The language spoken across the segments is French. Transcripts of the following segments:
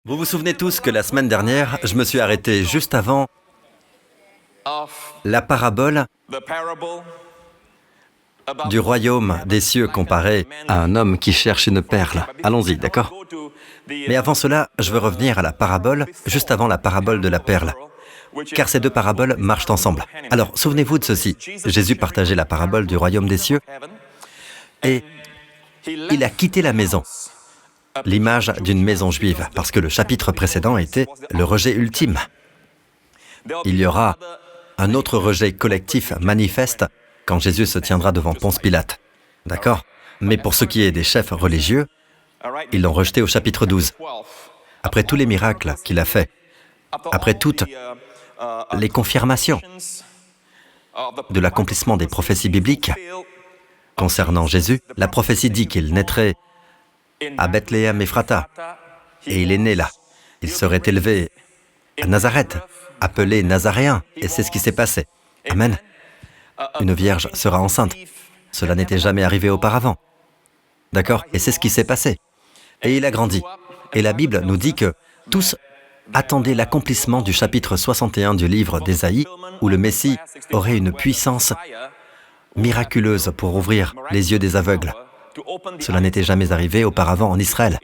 Vous vous souvenez tous que la semaine dernière, je me suis arrêté juste avant la parabole du royaume des cieux comparé à un homme qui cherche une perle. Allons-y, d'accord? Mais avant cela, je veux revenir à la parabole, juste avant la parabole de la perle, car ces deux paraboles marchent ensemble. Alors, souvenez-vous de ceci. Jésus partageait la parabole du royaume des cieux et il a quitté la maison, l'image d'une maison juive, parce que le chapitre précédent était le rejet ultime. Il y aura un autre rejet collectif manifeste quand Jésus se tiendra devant Ponce Pilate. D'accord? Mais pour ce qui est des chefs religieux, ils l'ont rejeté au chapitre 12. Après tous les miracles qu'il a faits, après toutes les confirmations de l'accomplissement des prophéties bibliques concernant Jésus, la prophétie dit qu'il naîtrait à Bethléem Ephrata, et il est né là. Il serait élevé à Nazareth, appelé Nazaréen, et c'est ce qui s'est passé. Amen. Une vierge sera enceinte. Cela n'était jamais arrivé auparavant. D'accord? Et c'est ce qui s'est passé. Et il a grandi. Et la Bible nous dit que tous attendaient l'accomplissement du chapitre 61 du livre d'Ésaïe, où le Messie aurait une puissance miraculeuse pour ouvrir les yeux des aveugles. Cela n'était jamais arrivé auparavant en Israël.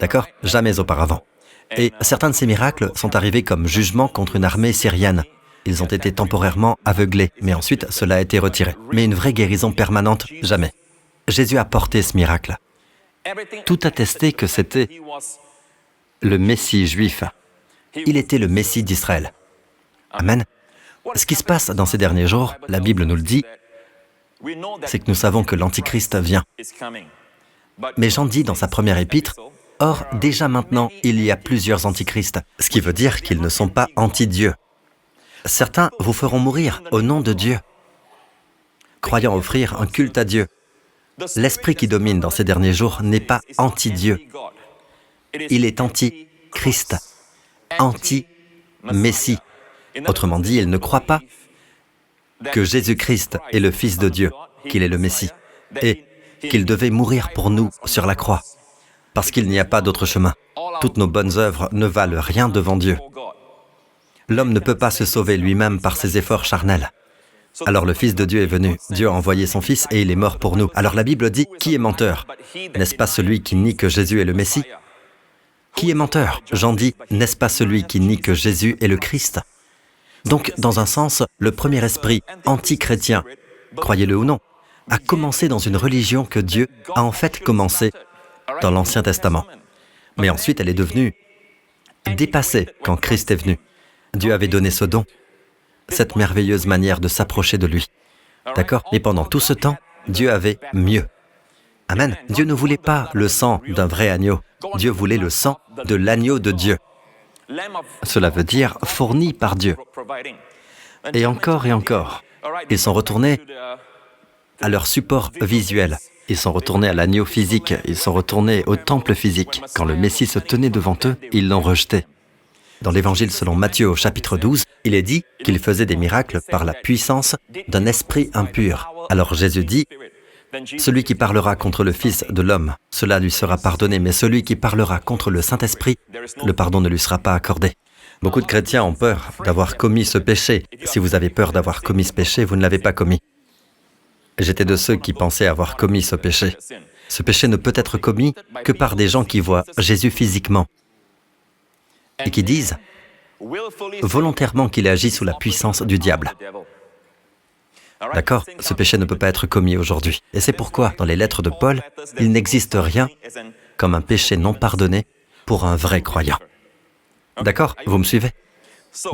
D'accord? Jamais auparavant. Et certains de ces miracles sont arrivés comme jugement contre une armée syrienne. Ils ont été temporairement aveuglés, mais ensuite cela a été retiré. Mais une vraie guérison permanente, jamais. Jésus a porté ce miracle. Tout attestait que c'était le Messie juif. Il était le Messie d'Israël. Amen. Ce qui se passe dans ces derniers jours, la Bible nous le dit, c'est que nous savons que l'Antichrist vient. Mais Jean dit dans sa première épître, « Or, déjà maintenant, il y a plusieurs antichrists, ce qui veut dire qu'ils ne sont pas anti-Dieu. Certains vous feront mourir au nom de Dieu, croyant offrir un culte à Dieu. L'esprit qui domine dans ces derniers jours n'est pas anti-Dieu. Il est anti-Christ, anti-Messie. Autrement dit, il ne croit pas que Jésus-Christ est le Fils de Dieu, qu'il est le Messie, et qu'il devait mourir pour nous sur la croix, parce qu'il n'y a pas d'autre chemin. Toutes nos bonnes œuvres ne valent rien devant Dieu. L'homme ne peut pas se sauver lui-même par ses efforts charnels. Alors le Fils de Dieu est venu, Dieu a envoyé son Fils et il est mort pour nous. Alors la Bible dit, qui est menteur? N'est-ce pas celui qui nie que Jésus est le Messie? Qui est menteur? Jean dit, n'est-ce pas celui qui nie que Jésus est le Christ? Donc, dans un sens, le premier esprit anti-chrétien, croyez-le ou non, a commencé dans une religion que Dieu a en fait commencé dans l'Ancien Testament. Mais ensuite, elle est devenue dépassée quand Christ est venu. Dieu avait donné ce don, cette merveilleuse manière de s'approcher de lui. D'accord? Et pendant tout ce temps, Dieu avait mieux. Amen. Dieu ne voulait pas le sang d'un vrai agneau. Dieu voulait le sang de l'agneau de Dieu. Cela veut dire fourni par Dieu. Et encore, ils sont retournés à leur support visuel. Ils sont retournés à l'agneau physique. Ils sont retournés au temple physique. Quand le Messie se tenait devant eux, ils l'ont rejeté. Dans l'Évangile selon Matthieu au chapitre 12, il est dit qu'il faisait des miracles par la puissance d'un esprit impur. Alors Jésus dit, « Celui qui parlera contre le Fils de l'homme, cela lui sera pardonné, mais celui qui parlera contre le Saint-Esprit, le pardon ne lui sera pas accordé. » Beaucoup de chrétiens ont peur d'avoir commis ce péché. Si vous avez peur d'avoir commis ce péché, vous ne l'avez pas commis. J'étais de ceux qui pensaient avoir commis ce péché. Ce péché ne peut être commis que par des gens qui voient Jésus physiquement et qui disent volontairement qu'il agit sous la puissance du diable. D'accord? Ce péché ne peut pas être commis aujourd'hui. Et c'est pourquoi, dans les lettres de Paul, il n'existe rien comme un péché non pardonné pour un vrai croyant. D'accord? Vous me suivez?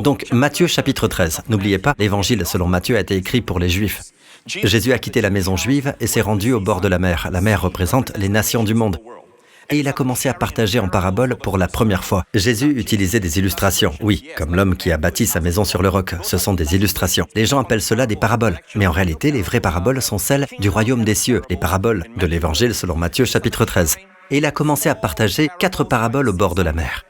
Donc, Matthieu chapitre 13. N'oubliez pas, l'Évangile selon Matthieu a été écrit pour les Juifs. Jésus a quitté la maison juive et s'est rendu au bord de la mer. La mer représente les nations du monde. Et il a commencé à partager en parabole pour la première fois. Jésus utilisait des illustrations. Oui, comme l'homme qui a bâti sa maison sur le roc. Ce sont des illustrations. Les gens appellent cela des paraboles. Mais en réalité, les vraies paraboles sont celles du royaume des cieux. Les paraboles de l'Évangile selon Matthieu chapitre 13. Et il a commencé à partager 4 paraboles au bord de la mer.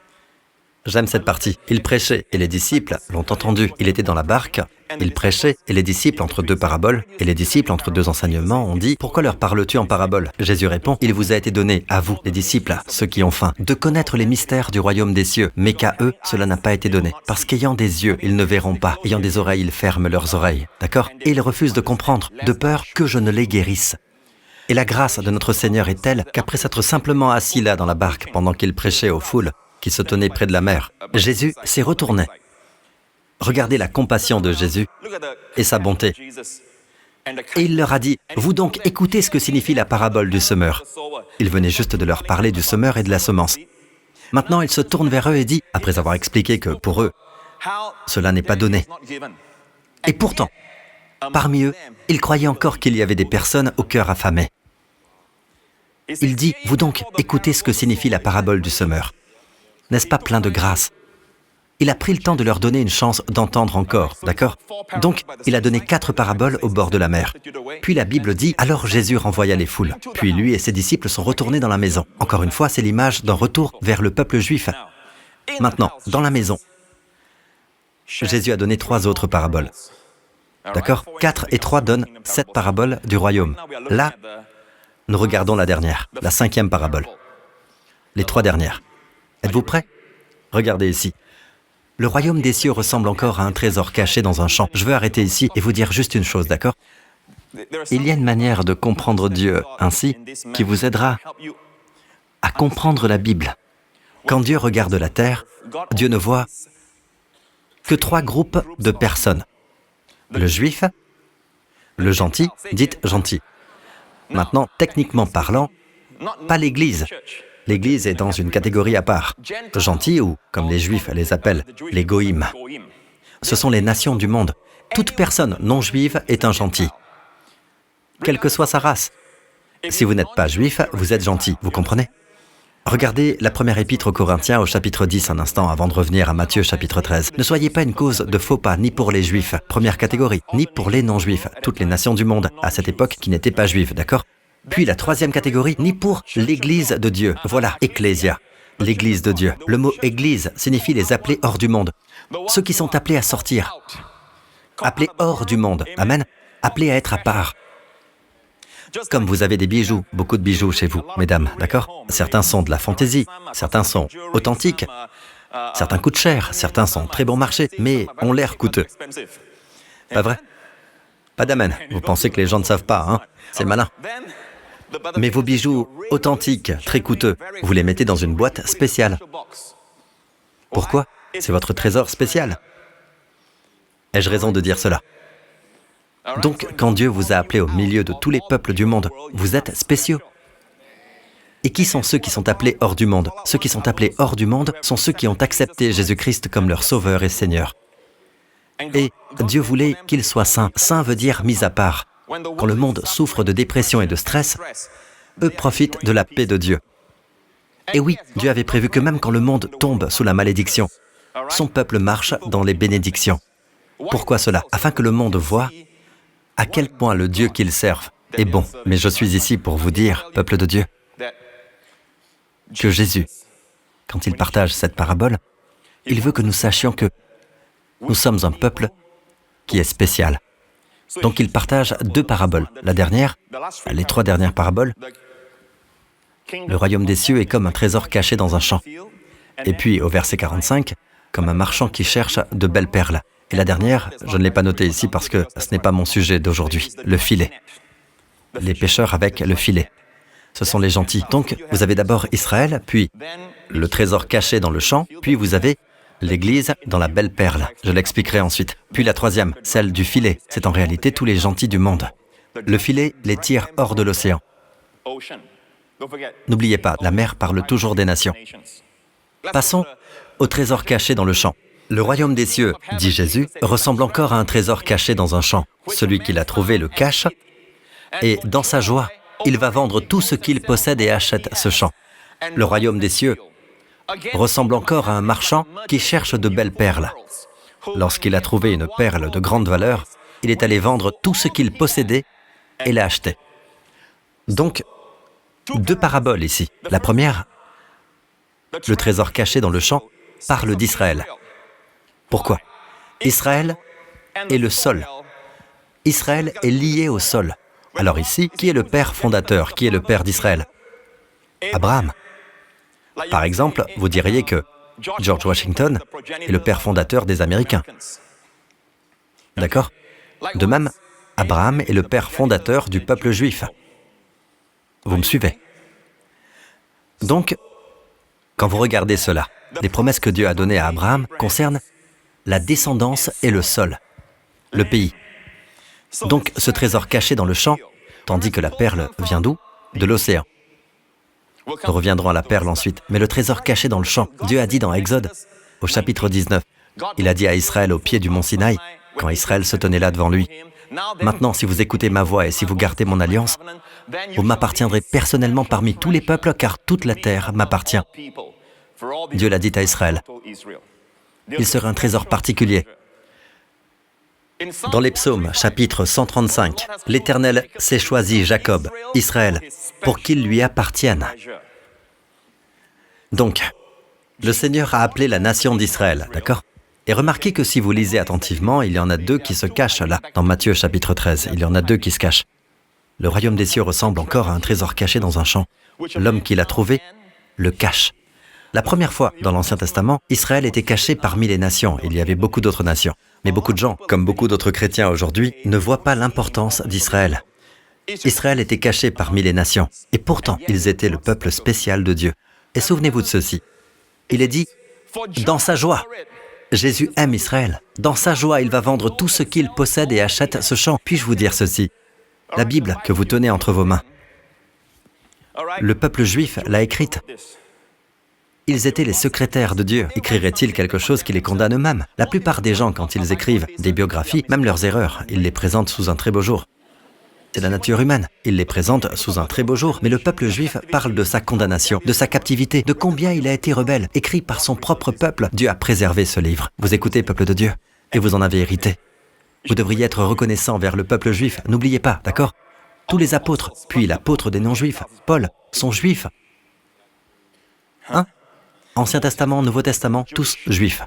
J'aime cette partie. Il prêchait et les disciples l'ont entendu. Il était dans la barque, il prêchait et les disciples entre deux paraboles, et les disciples entre deux enseignements ont dit « Pourquoi leur parles-tu en parabole ?» Jésus répond « Il vous a été donné, à vous, les disciples, ceux qui ont faim, de connaître les mystères du royaume des cieux, mais qu'à eux, cela n'a pas été donné. Parce qu'ayant des yeux, ils ne verront pas, ayant des oreilles, ils ferment leurs oreilles. » D'accord ? Et ils refusent de comprendre, de peur que je ne les guérisse. Et la grâce de notre Seigneur est telle qu'après s'être simplement assis là dans la barque pendant qu'il prêchait aux foules, qui se tenaient près de la mer, Jésus s'est retourné. Regardez la compassion de Jésus et sa bonté. Et il leur a dit, « Vous donc écoutez ce que signifie la parabole du semeur. » Il venait juste de leur parler du semeur et de la semence. Maintenant, il se tourne vers eux et dit, après avoir expliqué que pour eux, cela n'est pas donné. Et pourtant, parmi eux, il croyait encore qu'il y avait des personnes au cœur affamé. Il dit, « Vous donc écoutez ce que signifie la parabole du semeur. » N'est-ce pas plein de grâce? Il a pris le temps de leur donner une chance d'entendre encore, d'accord? Donc, il a donné 4 paraboles au bord de la mer. Puis la Bible dit, alors Jésus renvoya les foules. Puis lui et ses disciples sont retournés dans la maison. Encore une fois, c'est l'image d'un retour vers le peuple juif. Maintenant, dans la maison, Jésus a donné 3 autres paraboles. D'accord? 4 et 3 donnent 7 paraboles du royaume. Là, nous regardons la dernière, la 5e parabole. Les 3 dernières. Êtes-vous prêts? Regardez ici. Le royaume des cieux ressemble encore à un trésor caché dans un champ. Je veux arrêter ici et vous dire juste une chose, d'accord? Il y a une manière de comprendre Dieu ainsi qui vous aidera à comprendre la Bible. Quand Dieu regarde la terre, Dieu ne voit que 3 groupes de personnes. Le juif, le gentil, dites gentil. Maintenant, techniquement parlant, pas l'Église. L'Église est dans une catégorie à part. Gentils, ou comme les Juifs les appellent, les goïms. Ce sont les nations du monde. Toute personne non juive est un gentil, quelle que soit sa race. Si vous n'êtes pas juif, vous êtes gentil, vous comprenez? Regardez la première épître aux Corinthiens au chapitre 10 un instant avant de revenir à Matthieu chapitre 13. Ne soyez pas une cause de faux pas ni pour les juifs, première catégorie, ni pour les non-juifs, toutes les nations du monde, à cette époque qui n'étaient pas juives, d'accord? Puis la 3e catégorie, ni pour l'Église de Dieu. Voilà, Ecclésia, l'Église de Dieu. Le mot Église signifie les appelés hors du monde. Ceux qui sont appelés à sortir. Appelés hors du monde. Amen. Appelés à être à part. Comme vous avez des bijoux, beaucoup de bijoux chez vous, mesdames, d'accord? Certains sont de la fantaisie, certains sont authentiques, certains coûtent cher, certains sont très bon marché, mais ont l'air coûteux. Pas vrai? Pas d'amen. Vous pensez que les gens ne savent pas, hein? C'est malin. Mais vos bijoux authentiques, très coûteux, vous les mettez dans une boîte spéciale. Pourquoi? C'est votre trésor spécial. Ai-je raison de dire cela? Donc, quand Dieu vous a appelé au milieu de tous les peuples du monde, vous êtes spéciaux. Et qui sont ceux qui sont appelés hors du monde? Ceux qui sont appelés hors du monde sont ceux qui ont accepté Jésus-Christ comme leur Sauveur et Seigneur. Et Dieu voulait qu'ils soient saints. Saint veut dire mis à part. Quand le monde souffre de dépression et de stress, eux profitent de la paix de Dieu. Et oui, Dieu avait prévu que même quand le monde tombe sous la malédiction, son peuple marche dans les bénédictions. Pourquoi cela? Afin que le monde voie à quel point le Dieu qu'ils servent est bon. Mais je suis ici pour vous dire, peuple de Dieu, que Jésus, quand il partage cette parabole, il veut que nous sachions que nous sommes un peuple qui est spécial. Donc il partage 2 paraboles. La dernière, les 3 dernières paraboles, le royaume des cieux est comme un trésor caché dans un champ. Et puis au verset 45, comme un marchand qui cherche de belles perles. Et la dernière, je ne l'ai pas notée ici parce que ce n'est pas mon sujet d'aujourd'hui, le filet. Les pêcheurs avec le filet. Ce sont les gentils. Donc vous avez d'abord Israël, puis le trésor caché dans le champ, puis vous avez l'Église dans la belle perle. Je l'expliquerai ensuite. Puis la 3e, celle du filet. C'est en réalité tous les gentils du monde. Le filet les tire hors de l'océan. N'oubliez pas, la mer parle toujours des nations. Passons au trésor caché dans le champ. Le royaume des cieux, dit Jésus, ressemble encore à un trésor caché dans un champ. Celui qui l'a trouvé le cache, et dans sa joie, il va vendre tout ce qu'il possède et achète ce champ. Le royaume des cieux ressemble encore à un marchand qui cherche de belles perles. Lorsqu'il a trouvé une perle de grande valeur, il est allé vendre tout ce qu'il possédait et l'a acheté. Donc, 2 paraboles ici. La première, le trésor caché dans le champ, parle d'Israël. Pourquoi? Israël est le sol. Israël est lié au sol. Alors ici, qui est le père fondateur? Qui est le père d'Israël? Abraham. Par exemple, vous diriez que George Washington est le père fondateur des Américains. D'accord? De même, Abraham est le père fondateur du peuple juif. Vous me suivez? Donc, quand vous regardez cela, les promesses que Dieu a données à Abraham concernent la descendance et le sol, le pays. Donc, ce trésor caché dans le champ, tandis que la perle vient d'où? De l'océan. Nous reviendrons à la perle ensuite. Mais le trésor caché dans le champ, Dieu a dit dans Exode, au chapitre 19, il a dit à Israël au pied du mont Sinaï, quand Israël se tenait là devant lui, « Maintenant, si vous écoutez ma voix et si vous gardez mon alliance, vous m'appartiendrez personnellement parmi tous les peuples, car toute la terre m'appartient. » Dieu l'a dit à Israël. Il sera un trésor particulier. Dans les psaumes, chapitre 135, l'Éternel s'est choisi Jacob, Israël, pour qu'il lui appartienne. Donc, le Seigneur a appelé la nation d'Israël, d'accord? Et remarquez que si vous lisez attentivement, il y en a deux qui se cachent là, dans Matthieu chapitre 13, il y en a deux qui se cachent. Le royaume des cieux ressemble encore à un trésor caché dans un champ. L'homme qui l'a trouvé le cache. La première fois, dans l'Ancien Testament, Israël était caché parmi les nations. Il y avait beaucoup d'autres nations. Mais beaucoup de gens, comme beaucoup d'autres chrétiens aujourd'hui, ne voient pas l'importance d'Israël. Israël était caché parmi les nations. Et pourtant, ils étaient le peuple spécial de Dieu. Et souvenez-vous de ceci. Il est dit, dans sa joie, Jésus aime Israël. Dans sa joie, il va vendre tout ce qu'il possède et achète ce champ. Puis-je vous dire ceci? La Bible que vous tenez entre vos mains, le peuple juif l'a écrite. Ils étaient les secrétaires de Dieu. Écriraient-ils quelque chose qui les condamne eux-mêmes? La plupart des gens, quand ils écrivent des biographies, même leurs erreurs, ils les présentent sous un très beau jour. C'est la nature humaine. Ils les présentent sous un très beau jour. Mais le peuple juif parle de sa condamnation, de sa captivité, de combien il a été rebelle. Écrit par son propre peuple, Dieu a préservé ce livre. Vous écoutez, peuple de Dieu, et vous en avez hérité. Vous devriez être reconnaissant vers le peuple juif. N'oubliez pas, d'accord? Tous les apôtres, puis l'apôtre des non-juifs, Paul, sont juifs. Hein? Ancien Testament, Nouveau Testament, tous juifs.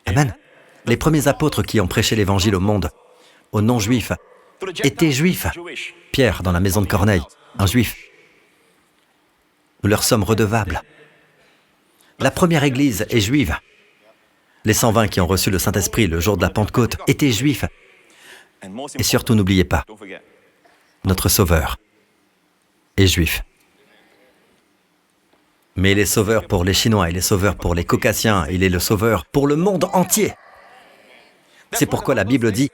Amen. Les premiers apôtres qui ont prêché l'évangile au monde, aux non-juifs, étaient juifs. Pierre, dans la maison de Corneille, un juif. Nous leur sommes redevables. La première église est juive. Les 120 qui ont reçu le Saint-Esprit le jour de la Pentecôte étaient juifs. Et surtout, n'oubliez pas, notre Sauveur est juif. Mais il est sauveur pour les Chinois, il est sauveur pour les Caucasiens, il est le sauveur pour le monde entier. C'est pourquoi la Bible dit,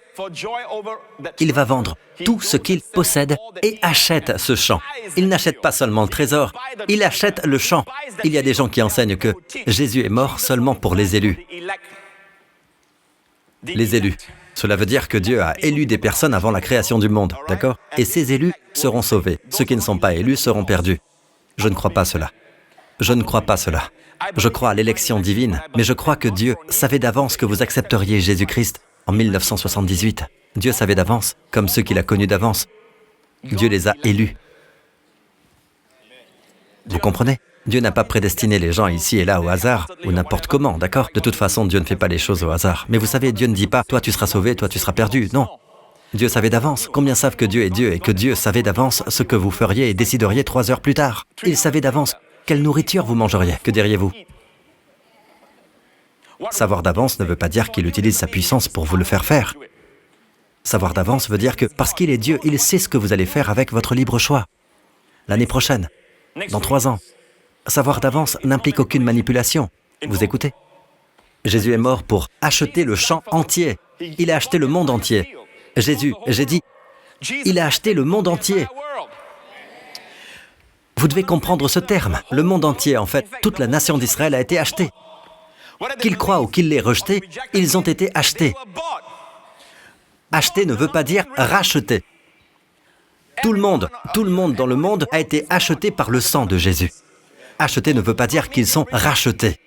il va vendre tout ce qu'il possède et achète ce champ. Il n'achète pas seulement le trésor, il achète le champ. Il y a des gens qui enseignent que Jésus est mort seulement pour les élus. Les élus. Cela veut dire que Dieu a élu des personnes avant la création du monde, d'accord? Et ces élus seront sauvés. Ceux qui ne sont pas élus seront perdus. Je ne crois pas cela. Je ne crois pas cela. Je crois à l'élection divine, mais je crois que Dieu savait d'avance que vous accepteriez Jésus-Christ en 1978. Dieu savait d'avance, comme ceux qu'il a connus d'avance. Dieu les a élus. Vous comprenez? Dieu n'a pas prédestiné les gens ici et là au hasard, ou n'importe comment, d'accord? De toute façon, Dieu ne fait pas les choses au hasard. Mais vous savez, Dieu ne dit pas « toi tu seras sauvé, toi tu seras perdu ». Non. Dieu savait d'avance. Combien savent que Dieu est Dieu et que Dieu savait d'avance ce que vous feriez et décideriez 3 heures plus tard? Il savait d'avance quelle nourriture vous mangeriez. Que diriez-vous? Savoir d'avance ne veut pas dire qu'il utilise sa puissance pour vous le faire faire. Savoir d'avance veut dire que parce qu'il est Dieu, il sait ce que vous allez faire avec votre libre choix. L'année prochaine, dans 3 ans. Savoir d'avance n'implique aucune manipulation. Vous écoutez? Jésus est mort pour acheter le champ entier. Il a acheté le monde entier. Jésus, j'ai dit, il a acheté le monde entier. Vous devez comprendre ce terme. Le monde entier, en fait, toute la nation d'Israël a été achetée. Qu'ils croient ou qu'ils l'aient rejeté, ils ont été achetés. Acheter ne veut pas dire racheter. Tout le monde dans le monde a été acheté par le sang de Jésus. Acheter ne veut pas dire qu'ils sont rachetés.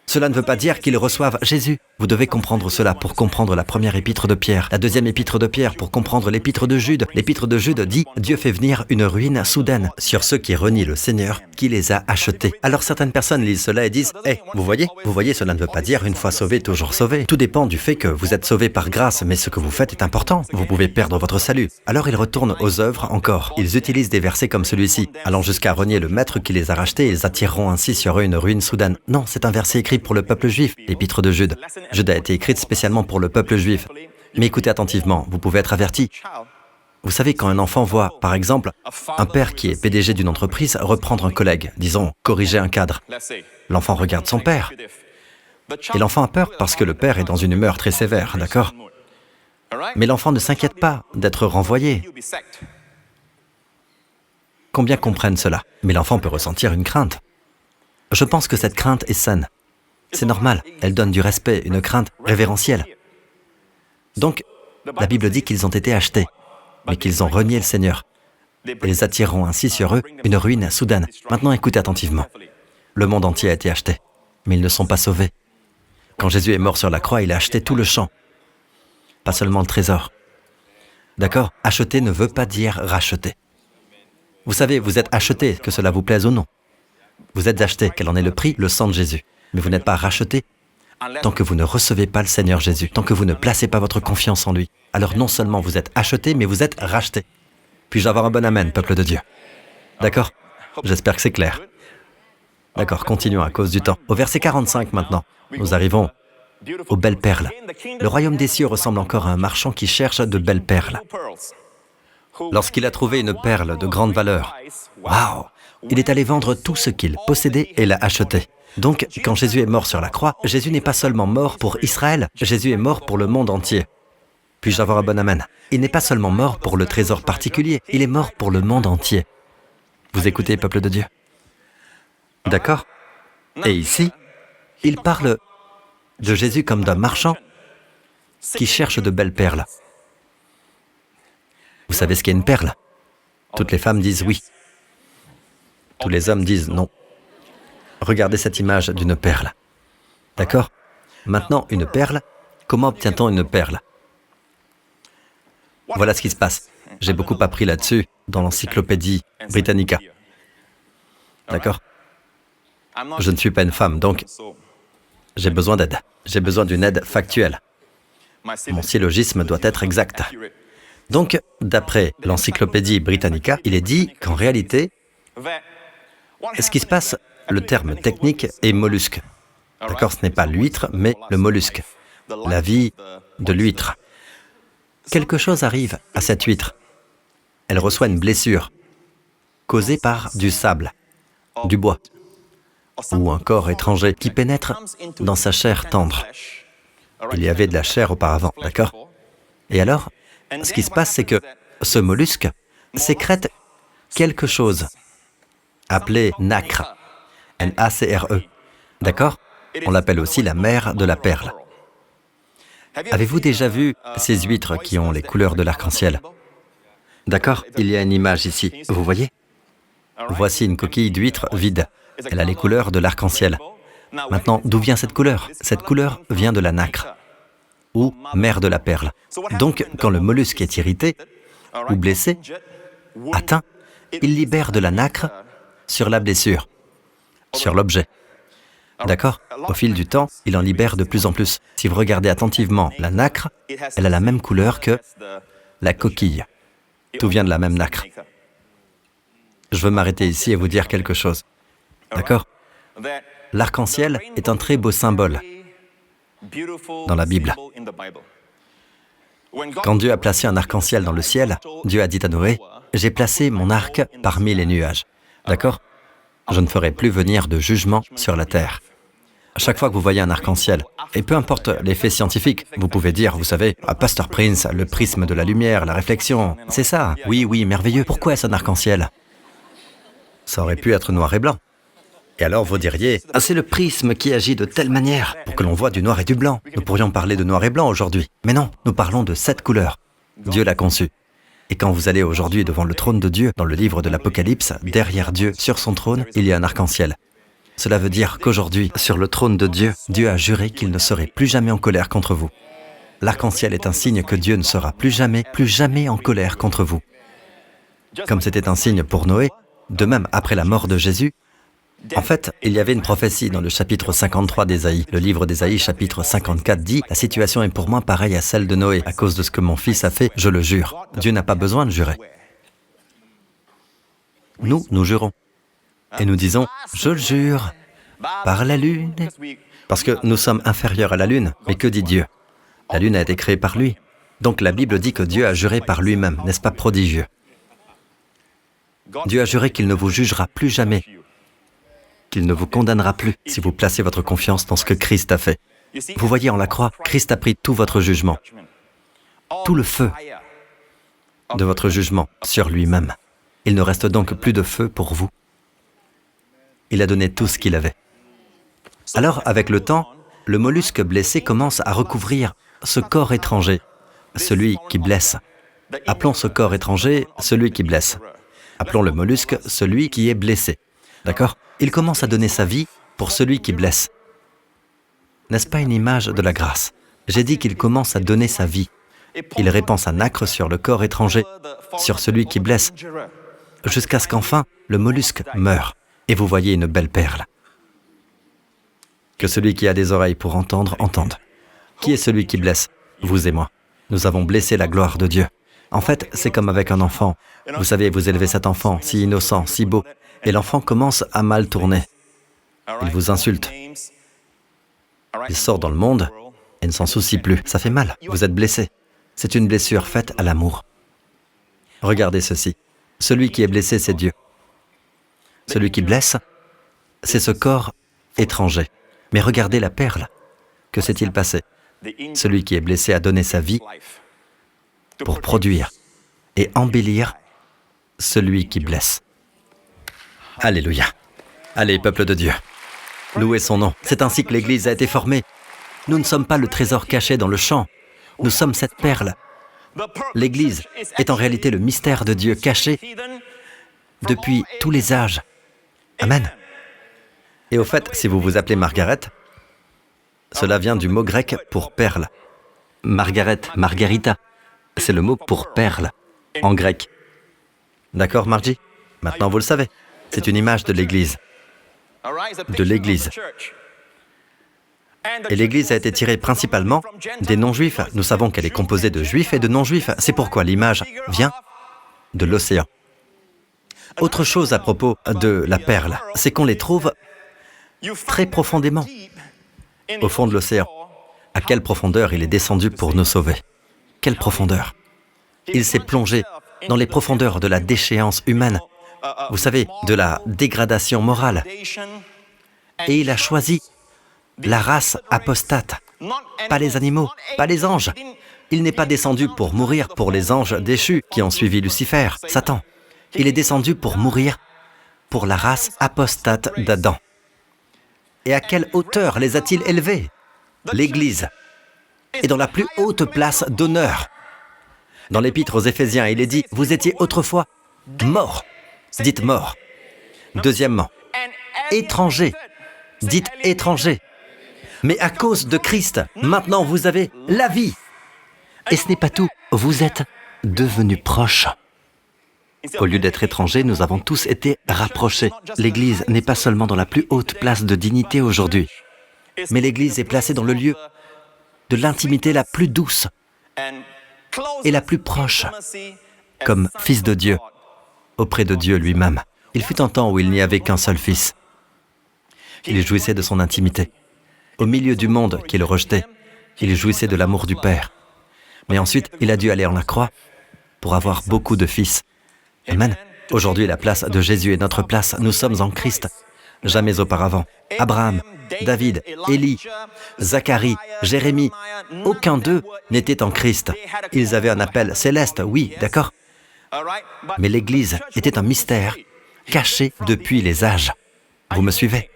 Cela ne veut pas dire qu'ils reçoivent Jésus. Vous devez comprendre cela pour comprendre la première épître de Pierre, la deuxième épître de Pierre pour comprendre l'épître de Jude. L'épître de Jude dit « Dieu fait venir une ruine soudaine sur ceux qui renient le Seigneur qui les a achetés. » Alors certaines personnes lisent cela et disent « Hey, vous voyez, cela ne veut pas dire une fois sauvé, toujours sauvé. Tout dépend du fait que vous êtes sauvé par grâce, mais ce que vous faites est important. Vous pouvez perdre votre salut. » Alors ils retournent aux œuvres encore. Ils utilisent des versets comme celui-ci, allant jusqu'à renier le Maître qui les a rachetés, ils attireront ainsi sur eux une ruine soudaine. Non, c'est un verset écrit pour le peuple juif, l'épître de Jude. Jude a été écrite spécialement pour le peuple juif. Mais écoutez attentivement, vous pouvez être averti. Vous savez, quand un enfant voit, par exemple, un père qui est PDG d'une entreprise reprendre un collègue, disons, corriger un cadre, l'enfant regarde son père. Et l'enfant a peur parce que le père est dans une humeur très sévère, d'accord? Mais l'enfant ne s'inquiète pas d'être renvoyé. Combien comprennent cela? Mais l'enfant peut ressentir une crainte. Je pense que cette crainte est saine. C'est normal, elle donne du respect, une crainte révérentielle. Donc, la Bible dit qu'ils ont été achetés, mais qu'ils ont renié le Seigneur. Ils attireront ainsi sur eux une ruine soudaine. Maintenant, écoutez attentivement. Le monde entier a été acheté, mais ils ne sont pas sauvés. Quand Jésus est mort sur la croix, il a acheté tout le champ, pas seulement le trésor. D'accord? Acheter ne veut pas dire racheter. Vous savez, vous êtes acheté, que cela vous plaise ou non. Vous êtes acheté, quel en est le prix? Le sang de Jésus. Mais vous n'êtes pas racheté tant que vous ne recevez pas le Seigneur Jésus, tant que vous ne placez pas votre confiance en lui. Alors non seulement vous êtes acheté, mais vous êtes racheté. Puis-je avoir un bon amen, peuple de Dieu? D'accord? J'espère que c'est clair. D'accord, continuons à cause du temps. Au verset 45 maintenant, nous arrivons aux belles perles. Le royaume des cieux ressemble encore à un marchand qui cherche de belles perles. Lorsqu'il a trouvé une perle de grande valeur, waouh! Il est allé vendre tout ce qu'il possédait et l'a acheté. Donc, quand Jésus est mort sur la croix, Jésus n'est pas seulement mort pour Israël, Jésus est mort pour le monde entier. Puis-je avoir un bon amen? Il n'est pas seulement mort pour le trésor particulier, il est mort pour le monde entier. Vous écoutez, peuple de Dieu? D'accord? Et ici, il parle de Jésus comme d'un marchand qui cherche de belles perles. Vous savez ce qu'est une perle? Toutes les femmes disent oui. Tous les hommes disent non. Regardez cette image d'une perle. D'accord? Maintenant, une perle, comment obtient-on une perle? Voilà ce qui se passe. J'ai beaucoup appris là-dessus dans l'encyclopédie Britannica. D'accord? Je ne suis pas une femme, donc j'ai besoin d'aide. J'ai besoin d'une aide factuelle. Mon syllogisme doit être exact. Donc, d'après l'encyclopédie Britannica, il est dit qu'en réalité, ce qui se passe, le terme technique est mollusque. D'accord, ce n'est pas l'huître, mais le mollusque. La vie de l'huître. Quelque chose arrive à cette huître. Elle reçoit une blessure causée par du sable, du bois, ou un corps étranger qui pénètre dans sa chair tendre. Il y avait de la chair auparavant, d'accord? Et alors, ce qui se passe, c'est que ce mollusque sécrète quelque chose appelé nacre, N-A-C-R-E, d'accord? On l'appelle aussi la mère de la perle. Avez-vous déjà vu ces huîtres qui ont les couleurs de l'arc-en-ciel? D'accord? Il y a une image ici, vous voyez? Voici une coquille d'huître vide. Elle a les couleurs de l'arc-en-ciel. Maintenant, d'où vient cette couleur? Cette couleur vient de la nacre, ou mère de la perle. Donc, quand le mollusque est irrité, ou blessé, atteint, il libère de la nacre sur la blessure, sur l'objet. D'accord? Au fil du temps, il en libère de plus en plus. Si vous regardez attentivement la nacre, elle a la même couleur que la coquille. Tout vient de la même nacre. Je veux m'arrêter ici et vous dire quelque chose. D'accord? L'arc-en-ciel est un très beau symbole dans la Bible. Quand Dieu a placé un arc-en-ciel dans le ciel, Dieu a dit à Noé, « J'ai placé mon arc parmi les nuages. » D'accord? Je ne ferai plus venir de jugement sur la terre. À chaque fois que vous voyez un arc-en-ciel, et peu importe l'effet scientifique, vous pouvez dire, vous savez, à Pasteur Prince, le prisme de la lumière, la réflexion, c'est ça. Oui, merveilleux. Pourquoi est-ce un arc-en-ciel? Ça aurait pu être noir et blanc. Et alors vous diriez, ah, c'est le prisme qui agit de telle manière pour que l'on voit du noir et du blanc. Nous pourrions parler de noir et blanc aujourd'hui. Mais non, nous parlons de 7 couleurs. Dieu l'a conçu. Et quand vous allez aujourd'hui devant le trône de Dieu, dans le livre de l'Apocalypse, derrière Dieu, sur son trône, il y a un arc-en-ciel. Cela veut dire qu'aujourd'hui, sur le trône de Dieu, Dieu a juré qu'il ne serait plus jamais en colère contre vous. L'arc-en-ciel est un signe que Dieu ne sera plus jamais en colère contre vous. Comme c'était un signe pour Noé, de même, après la mort de Jésus, en fait, il y avait une prophétie dans le chapitre 53 d'Ésaïe. Le livre d'Ésaïe, chapitre 54, dit « La situation est pour moi pareille à celle de Noé. À cause de ce que mon fils a fait, je le jure. » Dieu n'a pas besoin de jurer. Nous jurons. Et nous disons « Je le jure, par la lune. » Parce que nous sommes inférieurs à la lune. Mais que dit Dieu? La lune a été créée par lui. Donc la Bible dit que Dieu a juré par lui-même. N'est-ce pas prodigieux? Dieu a juré qu'il ne vous jugera plus jamais, qu'il ne vous condamnera plus si vous placez votre confiance dans ce que Christ a fait. Vous voyez, en la croix, Christ a pris tout votre jugement, tout le feu de votre jugement sur lui-même. Il ne reste donc plus de feu pour vous. Il a donné tout ce qu'il avait. Alors, avec le temps, le mollusque blessé commence à recouvrir ce corps étranger, celui qui blesse. Appelons ce corps étranger celui qui blesse. Appelons le mollusque celui qui est blessé. D'accord? Il commence à donner sa vie pour celui qui blesse. N'est-ce pas une image de la grâce? J'ai dit qu'il commence à donner sa vie. Il répand sa nacre sur le corps étranger, sur celui qui blesse, jusqu'à ce qu'enfin, le mollusque meure. Et vous voyez une belle perle. Que celui qui a des oreilles pour entendre, entende. Qui est celui qui blesse? Vous et moi. Nous avons blessé la gloire de Dieu. En fait, c'est comme avec un enfant. Vous savez, vous élevez cet enfant, si innocent, si beau, et l'enfant commence à mal tourner. Il vous insulte. Il sort dans le monde et ne s'en soucie plus. Ça fait mal, vous êtes blessé. C'est une blessure faite à l'amour. Regardez ceci. Celui qui est blessé, c'est Dieu. Celui qui blesse, c'est ce corps étranger. Mais regardez la perle. Que s'est-il passé? Celui qui est blessé a donné sa vie pour produire et embellir celui qui blesse. Alléluia. Allez, peuple de Dieu, louez son nom. C'est ainsi que l'Église a été formée. Nous ne sommes pas le trésor caché dans le champ. Nous sommes cette perle. L'Église est en réalité le mystère de Dieu caché depuis tous les âges. Amen. Et au fait, si vous vous appelez Margaret, cela vient du mot grec pour perle. Margaret, Margarita, c'est le mot pour perle, en grec. D'accord, Margie? Maintenant, vous le savez. C'est une image de l'Église. De l'Église. Et l'Église a été tirée principalement des non-juifs. Nous savons qu'elle est composée de juifs et de non-juifs. C'est pourquoi l'image vient de l'océan. Autre chose à propos de la perle, c'est qu'on les trouve très profondément, au fond de l'océan. À quelle profondeur il est descendu pour nous sauver? Quelle profondeur? Il s'est plongé dans les profondeurs de la déchéance humaine, vous savez, de la dégradation morale. Et il a choisi la race apostate, pas les animaux, pas les anges. Il n'est pas descendu pour mourir pour les anges déchus qui ont suivi Lucifer, Satan. Il est descendu pour mourir pour la race apostate d'Adam. Et à quelle hauteur les a-t-il élevés? L'Église est dans la plus haute place d'honneur. Dans l'Épître aux Éphésiens, il est dit « Vous étiez autrefois morts ». Dites « morts ». Deuxièmement, « étrangers ». Dites « étrangers ». Mais à cause de Christ, maintenant vous avez la vie. Et ce n'est pas tout, vous êtes devenus proches. Au lieu d'être étrangers, nous avons tous été rapprochés. L'Église n'est pas seulement dans la plus haute place de dignité aujourd'hui, mais l'Église est placée dans le lieu de l'intimité la plus douce et la plus proche, comme fils de Dieu, auprès de Dieu lui-même. Il fut un temps où il n'y avait qu'un seul fils. Il jouissait de son intimité. Au milieu du monde qui le rejetait, il jouissait de l'amour du Père. Mais ensuite, il a dû aller en la croix pour avoir beaucoup de fils. Amen. Aujourd'hui, la place de Jésus est notre place. Nous sommes en Christ. Jamais auparavant. Abraham, David, Élie, Zacharie, Jérémie, aucun d'eux n'était en Christ. Ils avaient un appel céleste, oui, d'accord. Mais l'Église était un mystère caché depuis les âges. Vous me suivez?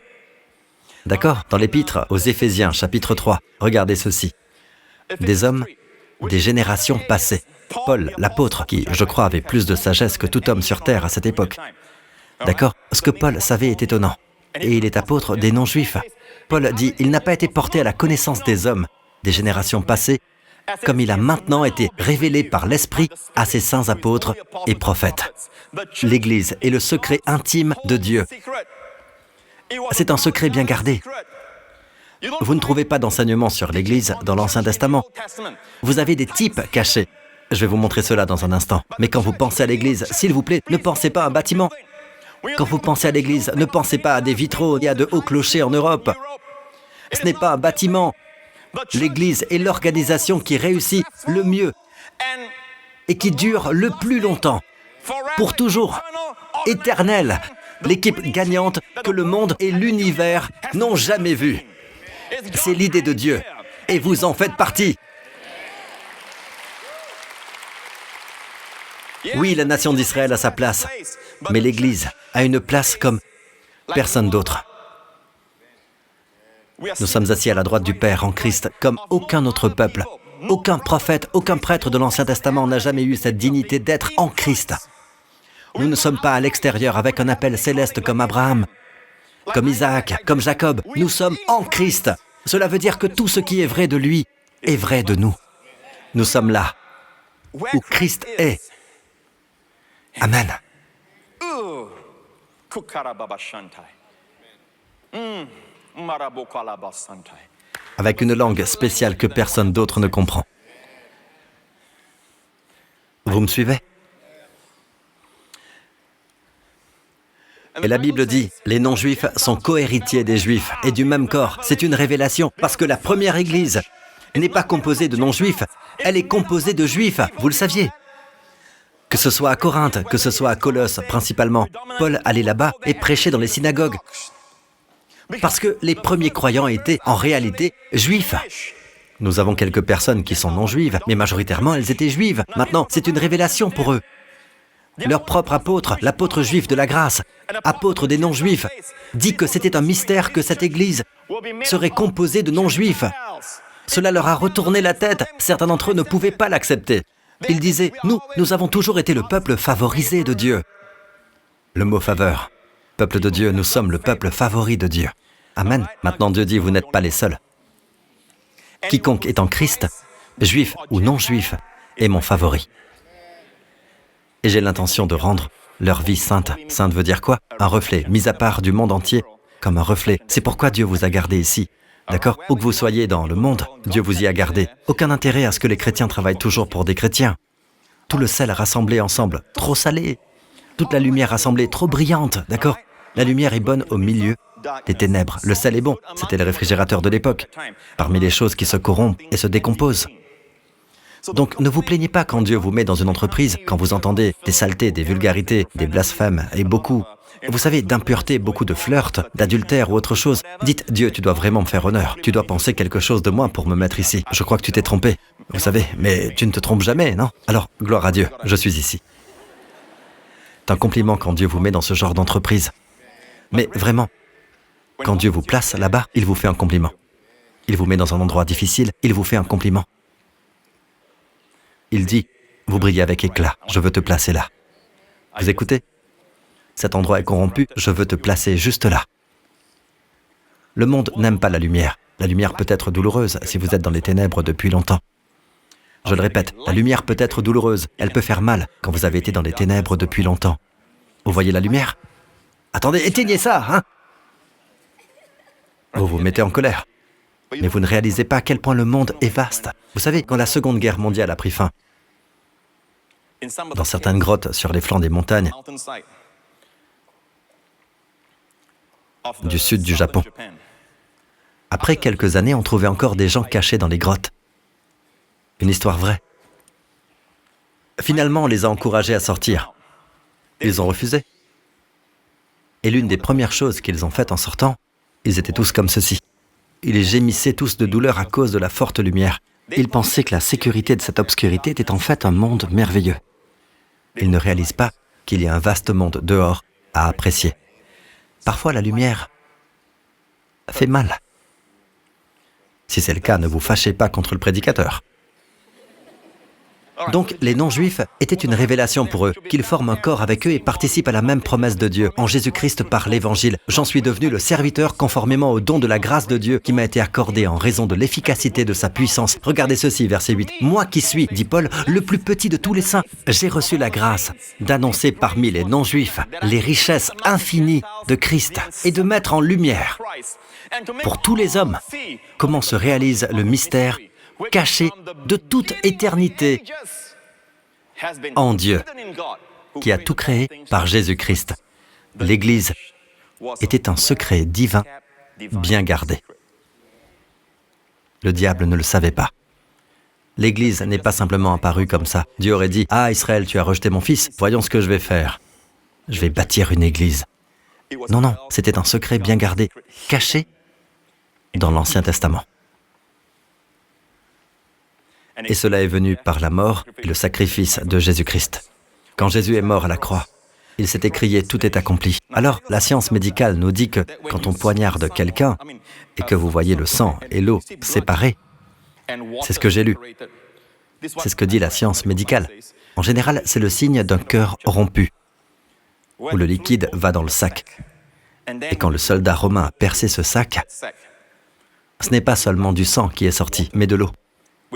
D'accord? Dans l'Épître aux Éphésiens, chapitre 3, regardez ceci. Des hommes, des générations passées. Paul, l'apôtre, qui, je crois, avait plus de sagesse que tout homme sur terre à cette époque. D'accord? Ce que Paul savait est étonnant. et il est apôtre des non-juifs. Paul dit, il n'a pas été porté à la connaissance des hommes, des générations passées, comme il a maintenant été révélé par l'Esprit à ses saints apôtres et prophètes. L'Église est le secret intime de Dieu. C'est un secret bien gardé. Vous ne trouvez pas d'enseignement sur l'Église dans l'Ancien Testament. Vous avez des types cachés. Je vais vous montrer cela dans un instant. Mais quand vous pensez à l'Église, s'il vous plaît, ne pensez pas à un bâtiment. Quand vous pensez à l'Église, ne pensez pas à des vitraux et à de hauts clochers en Europe. Ce n'est pas un bâtiment. L'Église est l'organisation qui réussit le mieux et qui dure le plus longtemps, pour toujours, éternelle. L'équipe gagnante que le monde et l'univers n'ont jamais vue. C'est l'idée de Dieu et vous en faites partie. Oui, la nation d'Israël a sa place, mais l'Église a une place comme personne d'autre. Nous sommes assis à la droite du Père en Christ, comme aucun autre peuple. Aucun prophète, aucun prêtre de l'Ancien Testament n'a jamais eu cette dignité d'être en Christ. Nous ne sommes pas à l'extérieur avec un appel céleste comme Abraham, comme Isaac, comme Jacob. Nous sommes en Christ. Cela veut dire que tout ce qui est vrai de lui est vrai de nous. Nous sommes là, où Christ est. Amen. Avec une langue spéciale que personne d'autre ne comprend. Vous me suivez? Et la Bible dit, les non-juifs sont co-héritiers des juifs et du même corps. C'est une révélation, parce que la première Église n'est pas composée de non-juifs, elle est composée de juifs, vous le saviez. Que ce soit à Corinthe, que ce soit à Colosse principalement, Paul allait là-bas et prêchait dans les synagogues. Parce que les premiers croyants étaient, en réalité, juifs. Nous avons quelques personnes qui sont non-juives, mais majoritairement elles étaient juives. Maintenant, c'est une révélation pour eux. Leur propre apôtre, l'apôtre juif de la grâce, apôtre des non-juifs, dit que c'était un mystère que cette Église serait composée de non-juifs. Cela leur a retourné la tête. Certains d'entre eux ne pouvaient pas l'accepter. Ils disaient, nous avons toujours été le peuple favorisé de Dieu. Le mot faveur. Peuple de Dieu, nous sommes le peuple favori de Dieu. Amen. Maintenant, Dieu dit, vous n'êtes pas les seuls. Quiconque est en Christ, juif ou non-juif, est mon favori. Et j'ai l'intention de rendre leur vie sainte. Sainte veut dire quoi? Un reflet, mis à part du monde entier, comme un reflet. C'est pourquoi Dieu vous a gardé ici. D'accord? Où que vous soyez dans le monde, Dieu vous y a gardé. Aucun intérêt à ce que les chrétiens travaillent toujours pour des chrétiens. Tout le sel rassemblé ensemble, trop salé. Toute la lumière rassemblée, trop brillante, d'accord? La lumière est bonne au milieu des ténèbres. Le sel est bon, c'était le réfrigérateur de l'époque. Parmi les choses qui se corrompent et se décomposent. Donc ne vous plaignez pas quand Dieu vous met dans une entreprise, quand vous entendez des saletés, des vulgarités, des blasphèmes et beaucoup, vous savez, d'impureté, beaucoup de flirt, d'adultère ou autre chose. Dites, Dieu, tu dois vraiment me faire honneur. Tu dois penser quelque chose de moi pour me mettre ici. Je crois que tu t'es trompé. Vous savez, mais tu ne te trompes jamais, non? Alors, gloire à Dieu, je suis ici. C'est un compliment quand Dieu vous met dans ce genre d'entreprise. Mais vraiment, quand Dieu vous place là-bas, il vous fait un compliment. Il vous met dans un endroit difficile, il vous fait un compliment. Il dit, vous brillez avec éclat, je veux te placer là. Vous écoutez? Cet endroit est corrompu, je veux te placer juste là. Le monde n'aime pas la lumière. La lumière peut être douloureuse si vous êtes dans les ténèbres depuis longtemps. Je le répète, la lumière peut être douloureuse, elle peut faire mal quand vous avez été dans les ténèbres depuis longtemps. Vous voyez la lumière? Attendez, éteignez ça, hein? Vous vous mettez en colère. Mais vous ne réalisez pas à quel point le monde est vaste. Vous savez, quand la Seconde Guerre mondiale a pris fin, dans certaines grottes sur les flancs des montagnes du sud du Japon, après quelques années, on trouvait encore des gens cachés dans les grottes. Une histoire vraie. Finalement, on les a encouragés à sortir. Ils ont refusé. Et l'une des premières choses qu'ils ont faites en sortant, ils étaient tous comme ceci. Ils gémissaient tous de douleur à cause de la forte lumière. Ils pensaient que la sécurité de cette obscurité était en fait un monde merveilleux. Ils ne réalisent pas qu'il y a un vaste monde dehors à apprécier. Parfois, la lumière fait mal. Si c'est le cas, ne vous fâchez pas contre le prédicateur. Donc, les non-juifs étaient une révélation pour eux, qu'ils forment un corps avec eux et participent à la même promesse de Dieu, en Jésus-Christ par l'Évangile. J'en suis devenu le serviteur conformément au don de la grâce de Dieu qui m'a été accordé en raison de l'efficacité de sa puissance. Regardez ceci, verset 8. « Moi qui suis, dit Paul, le plus petit de tous les saints, j'ai reçu la grâce d'annoncer parmi les non-juifs les richesses infinies de Christ et de mettre en lumière pour tous les hommes comment se réalise le mystère caché de toute éternité en Dieu, qui a tout créé par Jésus-Christ. L'Église était un secret divin bien gardé. Le diable ne le savait pas. L'Église n'est pas simplement apparue comme ça. Dieu aurait dit « Ah, Israël, tu as rejeté mon fils, voyons ce que je vais faire. Je vais bâtir une Église. » Non, non, c'était un secret bien gardé, caché dans l'Ancien Testament. Et cela est venu par la mort et le sacrifice de Jésus-Christ. Quand Jésus est mort à la croix, il s'est écrié « Tout est accompli ». Alors, la science médicale nous dit que quand on poignarde quelqu'un et que vous voyez le sang et l'eau séparés, c'est ce que j'ai lu. C'est ce que dit la science médicale. En général, c'est le signe d'un cœur rompu, où le liquide va dans le sac. Et quand le soldat romain a percé ce sac, ce n'est pas seulement du sang qui est sorti, mais de l'eau.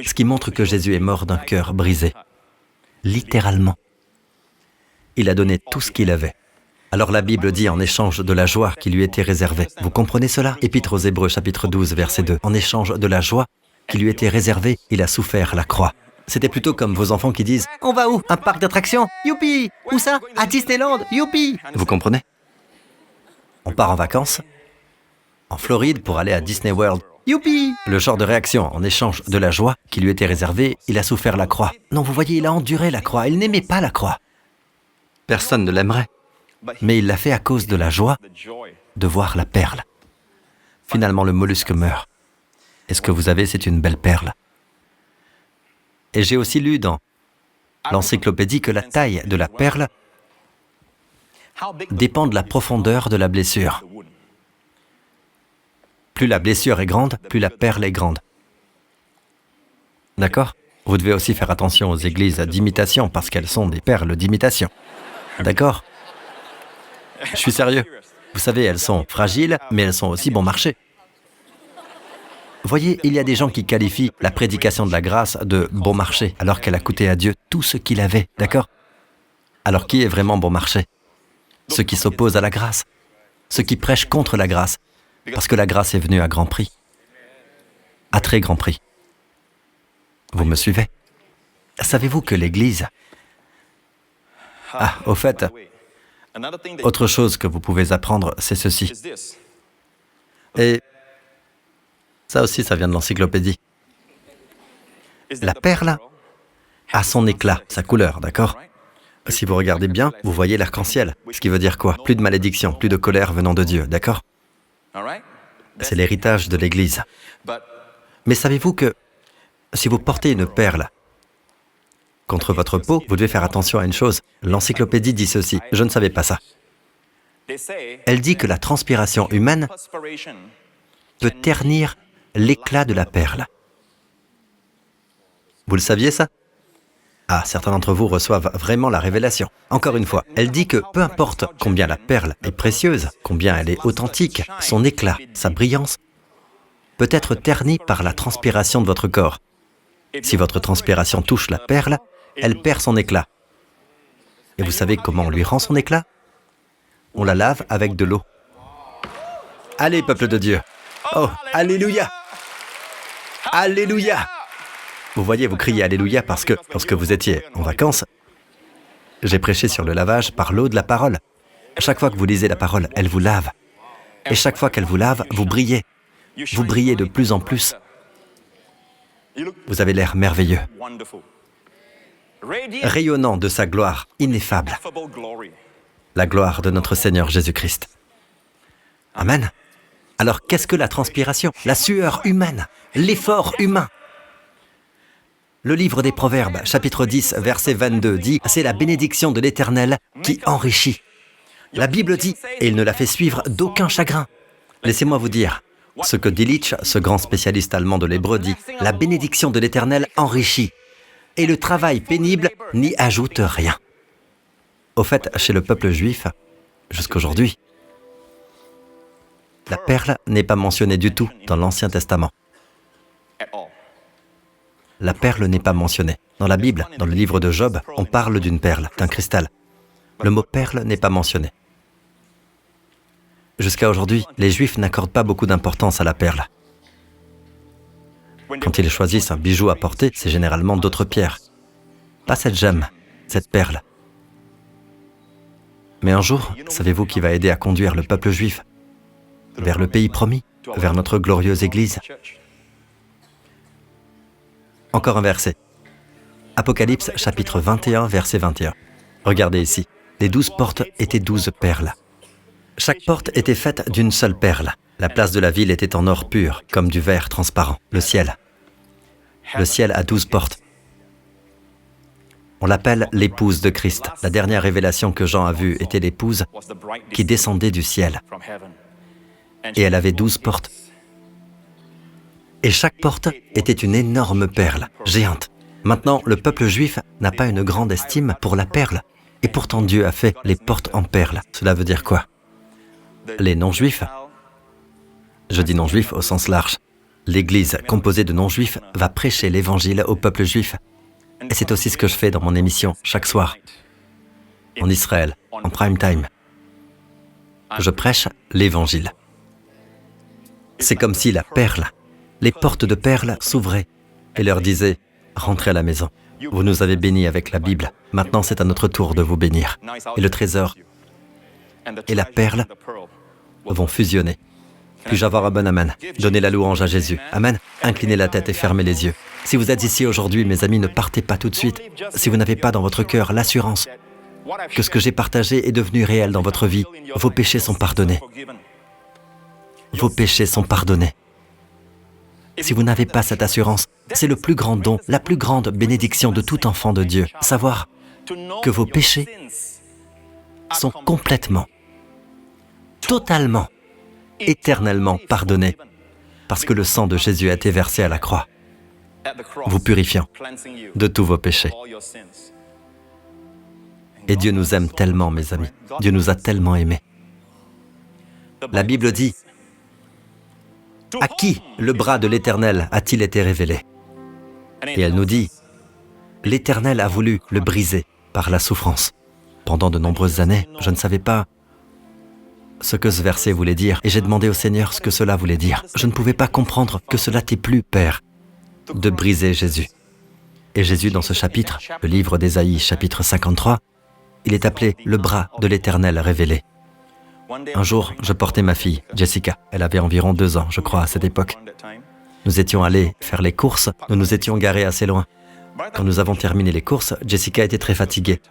Ce qui montre que Jésus est mort d'un cœur brisé. Littéralement. Il a donné tout ce qu'il avait. Alors la Bible dit en échange de la joie qui lui était réservée. Vous comprenez cela? Épître aux Hébreux, chapitre 12, verset 2. En échange de la joie qui lui était réservée, il a souffert la croix. C'était plutôt comme vos enfants qui disent « On va où? Un parc d'attractions? Youpi! Où ça? À Disneyland? Youpi !» Vous comprenez? On part en vacances en Floride pour aller à Disney World. Youpi! Le genre de réaction en échange de la joie qui lui était réservée, il a souffert la croix. Non, vous voyez, il a enduré la croix. Il n'aimait pas la croix. Personne ne l'aimerait. Mais il l'a fait à cause de la joie de voir la perle. Finalement, le mollusque meurt. Et ce que vous avez, c'est une belle perle. Et j'ai aussi lu dans l'encyclopédie que la taille de la perle dépend de la profondeur de la blessure. Plus la blessure est grande, plus la perle est grande. D'accord? Vous devez aussi faire attention aux églises d'imitation parce qu'elles sont des perles d'imitation. D'accord? Je suis sérieux. Vous savez, elles sont fragiles, mais elles sont aussi bon marché. Voyez, il y a des gens qui qualifient la prédication de la grâce de bon marché, alors qu'elle a coûté à Dieu tout ce qu'il avait, d'accord? Alors qui est vraiment bon marché? Ceux qui s'opposent à la grâce, ceux qui prêchent contre la grâce, parce que la grâce est venue à grand prix, à très grand prix. Vous me suivez? Savez-vous que l'Église... Ah, au fait, autre chose que vous pouvez apprendre, c'est ceci. Et ça aussi, ça vient de l'encyclopédie. La perle a son éclat, sa couleur, d'accord? Si vous regardez bien, vous voyez l'arc-en-ciel. Ce qui veut dire quoi? Plus de malédiction, plus de colère venant de Dieu, d'accord? C'est l'héritage de l'Église. Mais savez-vous que si vous portez une perle contre votre peau, vous devez faire attention à une chose. L'encyclopédie dit ceci. Je ne savais pas ça. Elle dit que la transpiration humaine peut ternir l'éclat de la perle. Vous le saviez, ça? Ah, certains d'entre vous reçoivent vraiment la révélation. Encore une fois, elle dit que peu importe combien la perle est précieuse, combien elle est authentique, son éclat, sa brillance, peut être ternie par la transpiration de votre corps. Si votre transpiration touche la perle, elle perd son éclat. Et vous savez comment on lui rend son éclat? On la lave avec de l'eau. Allez, peuple de Dieu! Oh, alléluia! Alléluia! Vous voyez, vous criez Alléluia parce que, lorsque vous étiez en vacances, j'ai prêché sur le lavage par l'eau de la parole. Chaque fois que vous lisez la parole, elle vous lave. Et chaque fois qu'elle vous lave, vous brillez. Vous brillez de plus en plus. Vous avez l'air merveilleux, rayonnant de sa gloire ineffable, la gloire de notre Seigneur Jésus-Christ. Amen. Alors, qu'est-ce que la transpiration? La sueur humaine, l'effort humain. Le livre des Proverbes, chapitre 10, verset 22, dit « C'est la bénédiction de l'Éternel qui enrichit. » La Bible dit « Et il ne la fait suivre d'aucun chagrin. » Laissez-moi vous dire ce que Delitzsch, ce grand spécialiste allemand de l'hébreu, dit « La bénédiction de l'Éternel enrichit. » et le travail pénible n'y ajoute rien. Au fait, chez le peuple juif, jusqu'aujourd'hui, la perle n'est pas mentionnée du tout dans l'Ancien Testament. La perle n'est pas mentionnée. Dans la Bible, dans le livre de Job, on parle d'une perle, d'un cristal. Le mot perle n'est pas mentionné. Jusqu'à aujourd'hui, les Juifs n'accordent pas beaucoup d'importance à la perle. Quand ils choisissent un bijou à porter, c'est généralement d'autres pierres. Pas cette gemme, cette perle. Mais un jour, savez-vous qui va aider à conduire le peuple juif vers le pays promis, vers notre glorieuse Église? Encore un verset. Apocalypse chapitre 21, verset 21. Regardez ici. Les 12 portes étaient 12 perles. Chaque porte était faite d'une seule perle. La place de la ville était en or pur, comme du verre transparent. Le ciel. Le ciel a 12 portes. On l'appelle l'épouse de Christ. La dernière révélation que Jean a vue était l'épouse qui descendait du ciel. Et elle avait 12 portes. Et chaque porte était une énorme perle, géante. Maintenant, le peuple juif n'a pas une grande estime pour la perle. Et pourtant Dieu a fait les portes en perles. Cela veut dire quoi? Les non-juifs, je dis non-juifs au sens large, l'Église composée de non-juifs va prêcher l'Évangile au peuple juif. Et c'est aussi ce que je fais dans mon émission chaque soir, en Israël, en prime time. Je prêche l'Évangile. C'est comme si la perle, les portes de perles s'ouvraient et leur disaient « Rentrez à la maison. Vous nous avez bénis avec la Bible. Maintenant, c'est à notre tour de vous bénir. » Et le trésor et la perle vont fusionner. Puis-je avoir un bon amen? Donnez la louange à Jésus. Amen. Inclinez la tête et fermez les yeux. Si vous êtes ici aujourd'hui, mes amis, ne partez pas tout de suite. Si vous n'avez pas dans votre cœur l'assurance que ce que j'ai partagé est devenu réel dans votre vie, vos péchés sont pardonnés. Vos péchés sont pardonnés. Si vous n'avez pas cette assurance, c'est le plus grand don, la plus grande bénédiction de tout enfant de Dieu. Savoir que vos péchés sont complètement, totalement, éternellement pardonnés parce que le sang de Jésus a été versé à la croix, vous purifiant de tous vos péchés. Et Dieu nous aime tellement, mes amis. Dieu nous a tellement aimés. La Bible dit, « À qui le bras de l'Éternel a-t-il été révélé ?» Et elle nous dit, « L'Éternel a voulu le briser par la souffrance. » Pendant de nombreuses années, je ne savais pas ce que ce verset voulait dire, et j'ai demandé au Seigneur ce que cela voulait dire. Je ne pouvais pas comprendre que cela t'ait plu, Père, de briser Jésus. Et Jésus, dans ce chapitre, le livre d'Ésaïe, chapitre 53, il est appelé le bras de l'Éternel révélé. Un jour, je portais ma fille, Jessica. Elle avait environ 2 ans, je crois, à cette époque. Nous étions allés faire les courses, nous nous étions garés assez loin. Quand nous avons terminé les courses, Jessica était très fatiguée.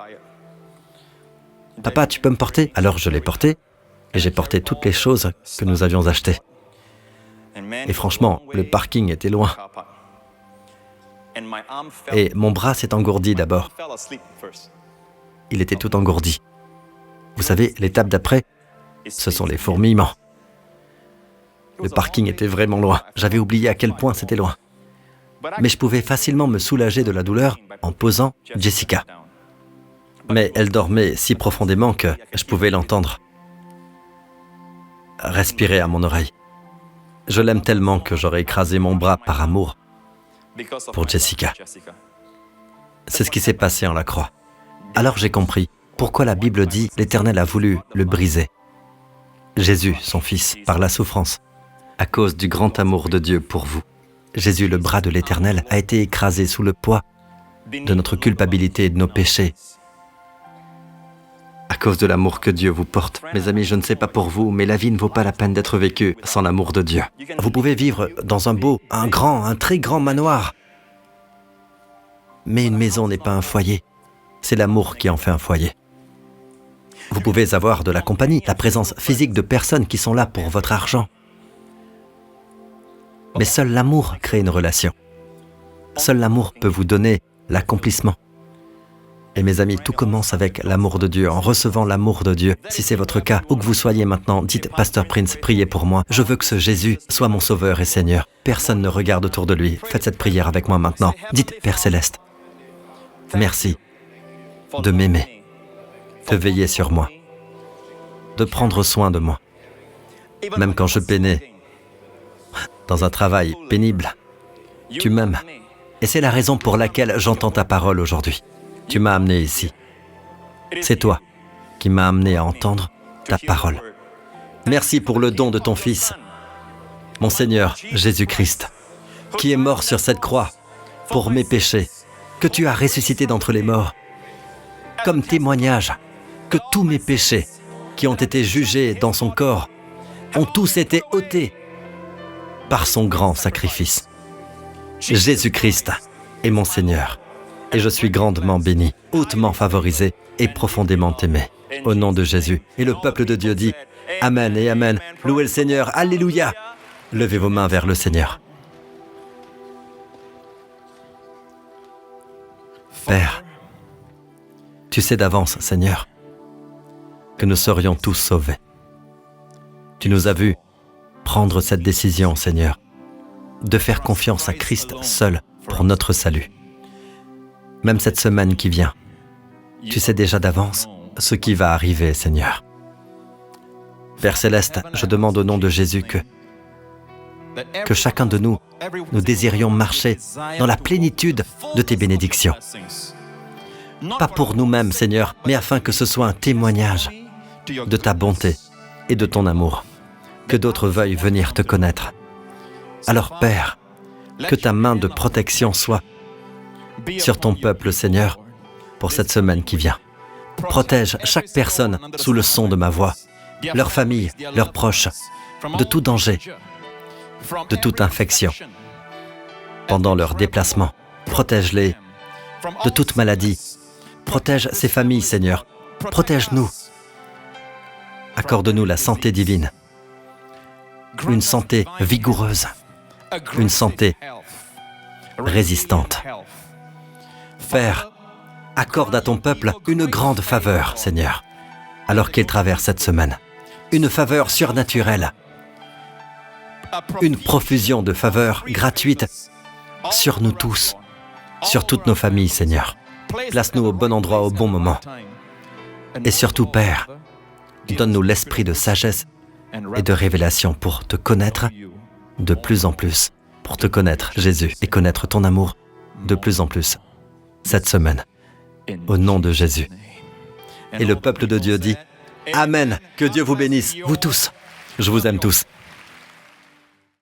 « Papa, tu peux me porter ?» Alors je l'ai portée, et j'ai porté toutes les choses que nous avions achetées. Et franchement, le parking était loin. Et mon bras s'est engourdi d'abord. Il était tout engourdi. Vous savez, l'étape d'après, ce sont les fourmillements. Le parking était vraiment loin. J'avais oublié à quel point c'était loin. Mais je pouvais facilement me soulager de la douleur en posant Jessica. Mais elle dormait si profondément que je pouvais l'entendre respirer à mon oreille. Je l'aime tellement que j'aurais écrasé mon bras par amour pour Jessica. C'est ce qui s'est passé en la croix. Alors j'ai compris pourquoi la Bible dit « L'Éternel a voulu le briser ». Jésus, son Fils, par la souffrance, à cause du grand amour de Dieu pour vous. Jésus, le bras de l'Éternel, a été écrasé sous le poids de notre culpabilité et de nos péchés. À cause de l'amour que Dieu vous porte. Mes amis, je ne sais pas pour vous, mais la vie ne vaut pas la peine d'être vécue sans l'amour de Dieu. Vous pouvez vivre dans un beau, un très grand manoir. Mais une maison n'est pas un foyer. C'est l'amour qui en fait un foyer. Vous pouvez avoir de la compagnie, la présence physique de personnes qui sont là pour votre argent. Mais seul l'amour crée une relation. Seul l'amour peut vous donner l'accomplissement. Et mes amis, tout commence avec l'amour de Dieu, en recevant l'amour de Dieu. Si c'est votre cas, où que vous soyez maintenant, dites « Pasteur Prince, priez pour moi. Je veux que ce Jésus soit mon Sauveur et Seigneur. » Personne ne regarde autour de lui. Faites cette prière avec moi maintenant. Dites « Père Céleste, Merci de m'aimer, de veiller sur moi, de prendre soin de moi. Même quand je peinais dans un travail pénible, tu m'aimes. Et c'est la raison pour laquelle j'entends ta parole aujourd'hui. Tu m'as amené ici. C'est toi qui m'as amené à entendre ta parole. Merci pour le don de ton Fils, mon Seigneur Jésus-Christ, qui est mort sur cette croix pour mes péchés, que tu as ressuscité d'entre les morts, comme témoignage que tous mes péchés qui ont été jugés dans son corps ont tous été ôtés par son grand sacrifice. Jésus-Christ est mon Seigneur, et je suis grandement béni, hautement favorisé et profondément aimé. Au nom de Jésus. Et le peuple de Dieu dit « Amen et Amen, louez le Seigneur, Alléluia !» Levez vos mains vers le Seigneur. Père, tu sais d'avance, Seigneur, que nous serions tous sauvés. Tu nous as vus prendre cette décision, Seigneur, de faire confiance à Christ seul pour notre salut. Même cette semaine qui vient, tu sais déjà d'avance ce qui va arriver, Seigneur. Père Céleste, je demande au nom de Jésus que chacun de nous désirions marcher dans la plénitude de tes bénédictions. Pas pour nous-mêmes, Seigneur, mais afin que ce soit un témoignage de ta bonté et de ton amour, que d'autres veuillent venir te connaître. Alors, Père, que ta main de protection soit sur ton peuple, Seigneur, pour cette semaine qui vient. Protège chaque personne sous le son de ma voix, leur famille, leurs proches, de tout danger, de toute infection. Pendant leur déplacement, protège-les de toute maladie. Protège ces familles, Seigneur. Protège-nous. Accorde-nous la santé divine, une santé vigoureuse, une santé résistante. Père, accorde à ton peuple une grande faveur, Seigneur, alors qu'il traverse cette semaine. Une faveur surnaturelle, une profusion de faveurs gratuites sur nous tous, sur toutes nos familles, Seigneur. Place-nous au bon endroit au bon moment. Et surtout, Père, donne-nous l'esprit de sagesse et de révélation pour te connaître de plus en plus, pour te connaître, Jésus, et connaître ton amour de plus en plus cette semaine, au nom de Jésus. Et le peuple de Dieu dit « Amen ». Que Dieu vous bénisse, vous tous. Je vous aime tous.